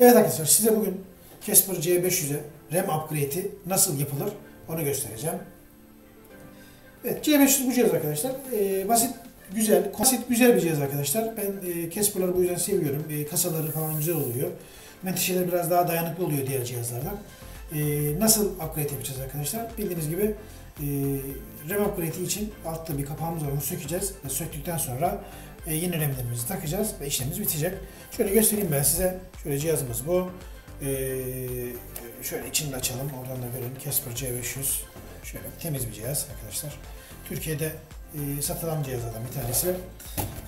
Evet arkadaşlar, size bugün Casper C500'e RAM upgrade'i nasıl yapılır onu göstereceğim. Evet, C500 bu cihaz arkadaşlar. Basit, güzel bir cihaz arkadaşlar. Ben Casper'ları bu yüzden seviyorum. Kasaları falan güzel oluyor. Menteşeleri biraz daha dayanıklı oluyor diğer cihazlardan. Nasıl upgrade yapacağız arkadaşlar? Bildiğiniz gibi RAM upgrade'i için altta bir kapağımız var. Onu sökeceğiz ve söktükten sonra yeni RAM'lerimizi takacağız ve işlemimiz bitecek. Şöyle göstereyim ben size. Şöyle cihazımız bu. Şöyle içini de açalım. Oradan da görelim. Casper C500. Şöyle temiz bir cihaz arkadaşlar. Türkiye'de satılan cihazlardan bir tanesi.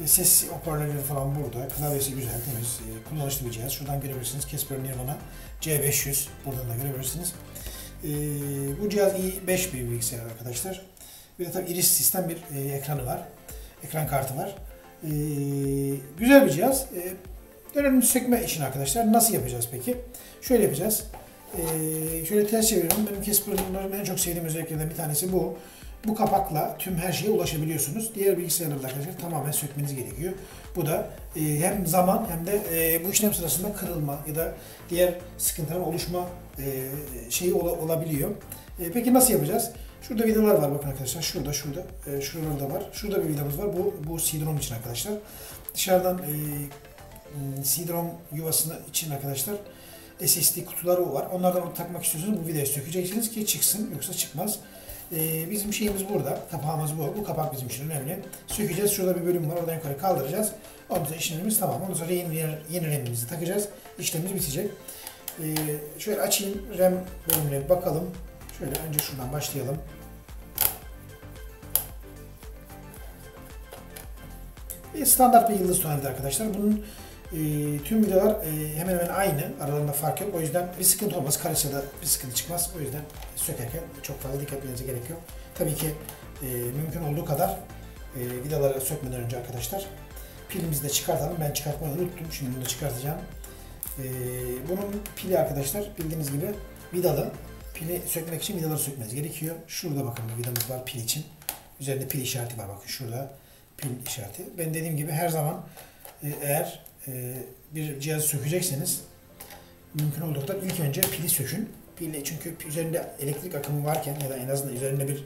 Ses hoparlörleri falan burada. Klavyesi güzel, temiz, kullanışlı bir cihaz. Şuradan görebilirsiniz. Casper Nirvana C500. Buradan da görebilirsiniz. Bu cihaz i5 bir bilgisayar arkadaşlar. Bir de tabii iris sistem bir ekranı var. Ekran kartı var. Güzel bir cihaz. Dönemini sökme işini arkadaşlar nasıl yapacağız peki? Şöyle yapacağız. Şöyle ters çeviriyorum. Benim Casper'ın en çok sevdiğim özelliklerinden bir tanesi bu. Bu kapakla tüm her şeye ulaşabiliyorsunuz. Diğer bilgisayarlarda arkadaşlar tamamen sökmeniz gerekiyor. Bu da hem zaman hem de bu işlem sırasında kırılma ya da diğer sıkıntıların oluşma şeyi olabiliyor. Peki nasıl yapacağız? Şurada vidalar var bakın arkadaşlar. Şuralarda var. Şurada bir vidamız var. Bu CD-ROM için arkadaşlar. Dışarıdan CD-ROM yuvasını için arkadaşlar SSD kutuları var. Onlardan takmak istiyorsanız bu vidayı sökeceksiniz ki çıksın, yoksa çıkmaz. Bizim şeyimiz burada, kapağımız bu. Bu kapak bizim için önemli. Sökeceğiz. Şurada bir bölüm var. Oradan yukarı kaldıracağız. Ondan sonra işlemimiz tamam. Ondan sonra yeni RAM'imizi takacağız. İşlemimiz bitecek. Şöyle açayım. RAM bölümüne bakalım. Şöyle önce şuradan başlayalım. Standart bir yıldız tonalite arkadaşlar. Bunun tüm vidalar hemen hemen aynı. Aralarında fark yok. O yüzden bir sıkıntı olmaz. Karışsa da bir sıkıntı çıkmaz. O yüzden sökerken çok fazla dikkat etmenize gerek yok. Tabii ki mümkün olduğu kadar vidaları sökmeden önce arkadaşlar pilimizi de çıkartalım. Ben çıkartmayı unuttum. Şimdi bunu da çıkartacağım. Bunun pili arkadaşlar bildiğiniz gibi vidalı. Pili sökmek için vidaları sökmeniz gerekiyor. Şurada bakın bir vidamız var pil için. Üzerinde pil işareti var bakın şurada. Pil işareti. Ben dediğim gibi her zaman eğer bir cihazı sökecekseniz mümkün olduğu kadar ilk önce pili sökün. Pili çünkü üzerinde elektrik akımı varken ya da en azından üzerinde bir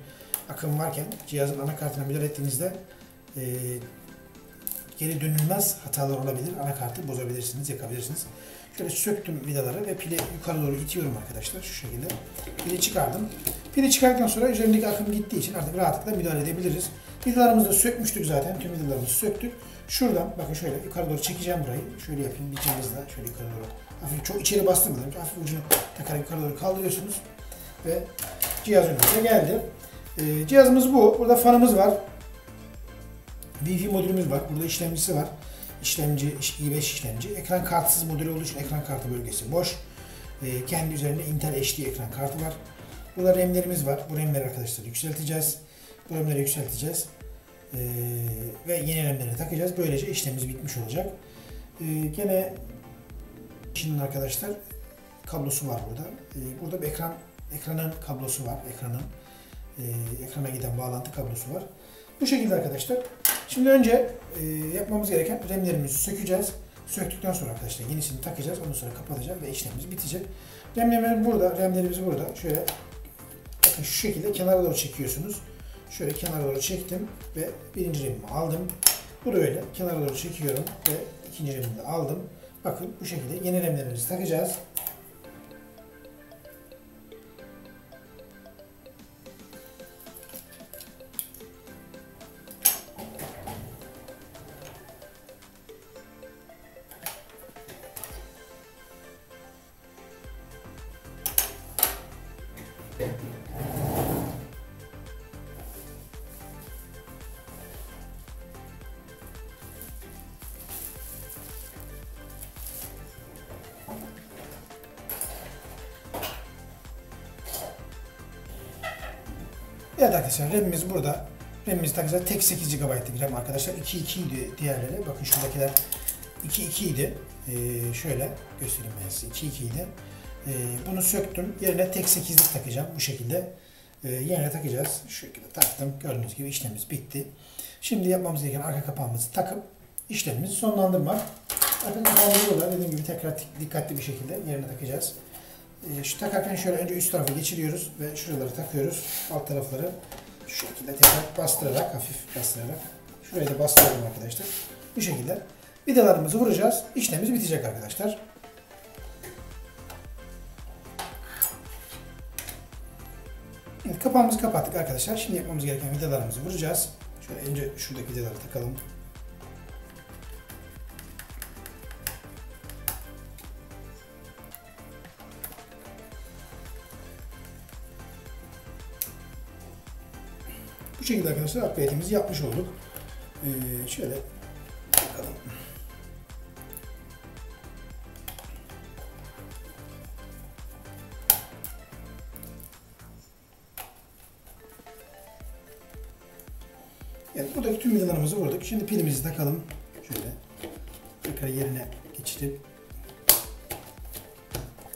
akım varken cihazın anakartına müdahale ettiğinizde geri dönülmez hatalar olabilir. Anakartı bozabilirsiniz, yakabilirsiniz. Şöyle söktüm vidaları ve pili yukarı doğru itiyorum arkadaşlar şu şekilde. Pili çıkardım. Pili çıkardıktan sonra üzerindeki akım gittiği için artık rahatlıkla müdahale edebiliriz. Vidalarımızı da sökmüştük zaten. Tüm vidalarımızı söktük. Şuradan bakın şöyle yukarı doğru çekeceğim burayı. Şöyle yapayım bir cihazla şöyle yukarı doğru. Hafif çok içeri bastırmadan hafif ucunu takarak yukarı doğru kaldırıyorsunuz. Ve cihaz önümüze geldi. Cihazımız bu. Burada fanımız var. Wi-Fi modülümüz var. Burada işlemcisi var. İşlemci, i5 işlemci. Ekran kartsız modülü olduğu için ekran kartı bölgesi boş. Kendi üzerinde Intel HD ekran kartı var. Burada RAM'lerimiz var. Bu RAM'leri arkadaşlar yükselteceğiz. Bu RAM'leri yükselteceğiz. Ve yeni RAM'leri takacağız. Böylece işlemimiz bitmiş olacak. Gene şimdi arkadaşlar kablosu var burada. Burada bir ekranın kablosu var. Ekrana giden bağlantı kablosu var. Bu şekilde arkadaşlar. Şimdi önce yapmamız gereken RAM'lerimizi sökeceğiz. Söktükten sonra arkadaşlar yenisini takacağız. Ondan sonra kapatacağız ve işlemimiz bitecek. RAM'lerimiz burada. Şöyle bakın şu şekilde kenara doğru çekiyorsunuz. Şöyle kenara doğru çektim ve birinci RAM'imi aldım. Bu da öyle. Kenara doğru çekiyorum ve ikinci RAM'imi de aldım. Bakın bu şekilde yeni RAM'lerimizi takacağız. Evet arkadaşlar RAM'imiz burada. RAM'imizi takacağız. Tek 8 GB'lık bir RAM arkadaşlar. 2.2 idi diğerleri. Bakın şuradakiler 2.2 idi. Şöyle göstereyim ben size. 2.2 idi. Bunu söktüm. Yerine tek 8'lik takacağım. Bu şekilde yerine takacağız. Şu şekilde taktım. Gördüğünüz gibi işlemimiz bitti. Şimdi yapmamız gereken arka kapağımızı takıp işlemimizi sonlandırmak. Bakın kapağımızı burada dediğim gibi tekrar dikkatli bir şekilde yerine takacağız. Şu takarken şöyle önce üst tarafı geçiriyoruz ve şuraları takıyoruz. Alt tarafları şu şekilde tekrar bastırarak, hafif bastırarak. Şurayı da bastıralım arkadaşlar. Bu şekilde vidalarımızı vuracağız. İşlemimiz bitecek arkadaşlar. Evet, kapağımızı kapattık arkadaşlar. Şimdi yapmamız gereken vidalarımızı vuracağız. Şöyle önce şuradaki vidaları takalım. Bu şekilde arkadaşlar upgrade'imizi yapmış olduk. Şöyle bakalım. Evet, buradaki tüm vidalarımızı vurduk. Şimdi pilimizi takalım. Şöyle tekrar yerine geçirip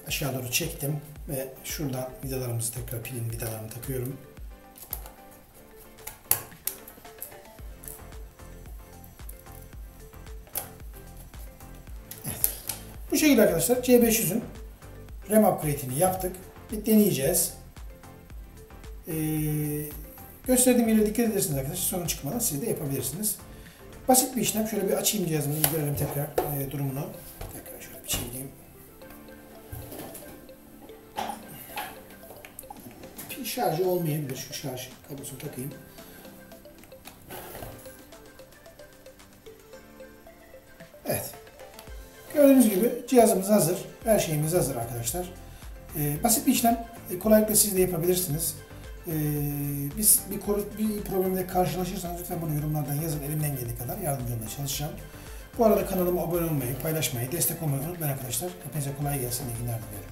aşağı doğru çektim ve şuradan vidalarımızı tekrar pilin vidalarını takıyorum. Evet. Bu şekilde arkadaşlar C500'ün RAM upgrade'ini yaptık. Bir deneyeceğiz. Gösterdiğim yere dikkat edersiniz arkadaşlar. Sorun çıkmadan siz de yapabilirsiniz. Basit bir işlem. Şöyle bir açayım cihazımızı. Görelim tekrar durumunu. Tekrar şöyle bir çevireyim. Pil şarjı olmayabilir. Şu şarj kablosunu takayım. Evet. Gördüğünüz gibi cihazımız hazır. Her şeyimiz hazır arkadaşlar. Basit bir işlem. Kolaylıkla siz de yapabilirsiniz. Biz bir problemle karşılaşırsanız lütfen bunu yorumlardan yazın. Elimden geldiği kadar yardımcı olmaya çalışacağım. Bu arada kanalıma abone olmayı, paylaşmayı, destek olmayı unutmayın arkadaşlar. Hepinize kolay gelsin. İyi günler diliyorum.